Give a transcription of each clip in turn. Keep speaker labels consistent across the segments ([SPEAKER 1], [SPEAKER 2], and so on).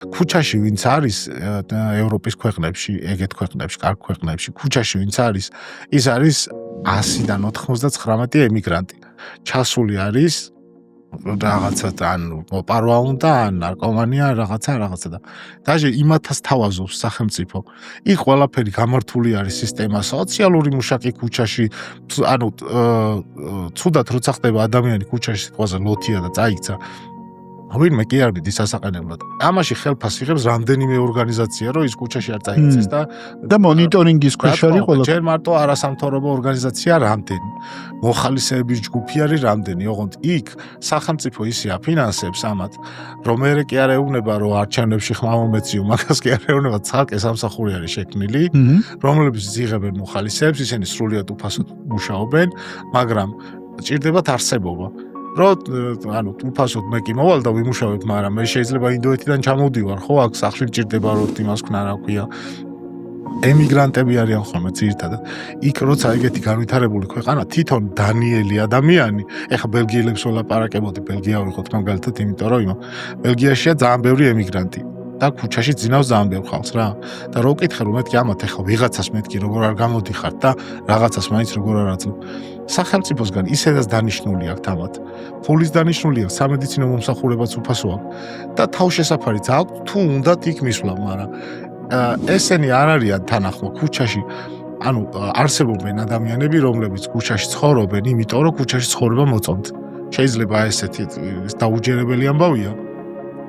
[SPEAKER 1] ქუჩაში ვინც არის ევროპის ქვეყნებში, ეგეთ ქვეყნებში, კარგ ქვეყნებში, ქუჩაში ვინც არის, ის არის 100-დან 99 ემიგრანტი. ჩასული არის რაღაცა ან მოპარვა უნდა, ან ნარკომანია, რაღაცა და даже იმათაც თავაზობს სახელმწიფო. იქ ყველაფერი გამართული არის სისტემა, სოციალური მუშაკი ქუჩაში, ანუ ცუდად როცა ხდება ადამიანი ქუჩაში სიტყვაზე ლოთია და წაიქცა. ვინმე კი არ მიდის ასაყენებლად. ამაში ხელფას იღებს რამდენიმე ორგანიზაცია, რომ ის ქუჩაში არ წაიქცეს
[SPEAKER 2] და მონიტორინგის ქვეშ არის ყველა.
[SPEAKER 1] ჯერ მარტო არასამთავრობო ორგანიზაცია რამდენი, მოხალისეების ჯგუფი არის რამდენი, ოღონდ იქ სახელმწიფო ისე აფინანსებს ამათ, რომ მე კი არ ეუბნება, რომ არჩევნებში ხმა მომეციო, მაგას კი არ ეუბნება, ცალკე სამსახური არის შექმნილი, რომლებიც იღებენ მოხალისეებს, ისინი სრულიად უფასოდ მუშაობენ, მაგრამ ჭირდებათ არსებობა. ანუ უფასოდ მე კი მოვალ და ვიმუშავებ, მაგრამ მე შეიძლება ინდოეთიდან ჩამოვდივარ, ხო, აქ სახლში მჭირდება რომ იმას ქნა რა ქვია. ემიგრანტები არიან ხოლმე ძირითადად. იქ როცა ეგეთი განვითარებული ქვეყანა, თვითონ დანიელი ადამიანი, ეხა ბელგიელებს ველაპარაკებოდი, ბელგია ვიყოთ მაგალითად, იმიტომ რომ ბელგიაშია ძალიან ბევრი ემიგრანტი. და ქუჩაში ძინავს ძალიან ბევრ ხალხს რა. და რო ვკითხე რომ მეთქი ამათ ეხლა ვიღაცას მეთქი როგორ არ გამოდიხარ და რაღაცას მაინც როგორ არ აძლევ. სახელმწიფოსგან ისედაც დანიშნული აქვს ამათ. ფულის დანიშნული აქვს, სამედიცინო მომსახურებაც უფასო აქვს და თავშესაფარიც აქვს თუ უნდათ იქ მისვლა, მაგრამ ესენი არ არიან თანახმა ქუჩაში. ანუ არსებობენ ადამიანები, რომლებიც ქუჩაში ცხოვრობენ, იმიტომ რომ ქუჩაში ცხოვრება მოწონთ. შეიძლება ესეთი დაუჯერებელი ამბავია.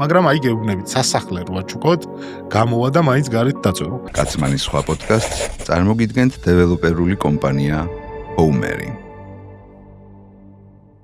[SPEAKER 1] მაგრამ აი გეუბნებით სასახლე რო ვაჩუქოთ, გამოვა და მაინც გარეთ დაწვევა.
[SPEAKER 3] კაცმანის სხვა პოდკასტს წარმოგიდგენთ დეველოპერული კომპანია Home.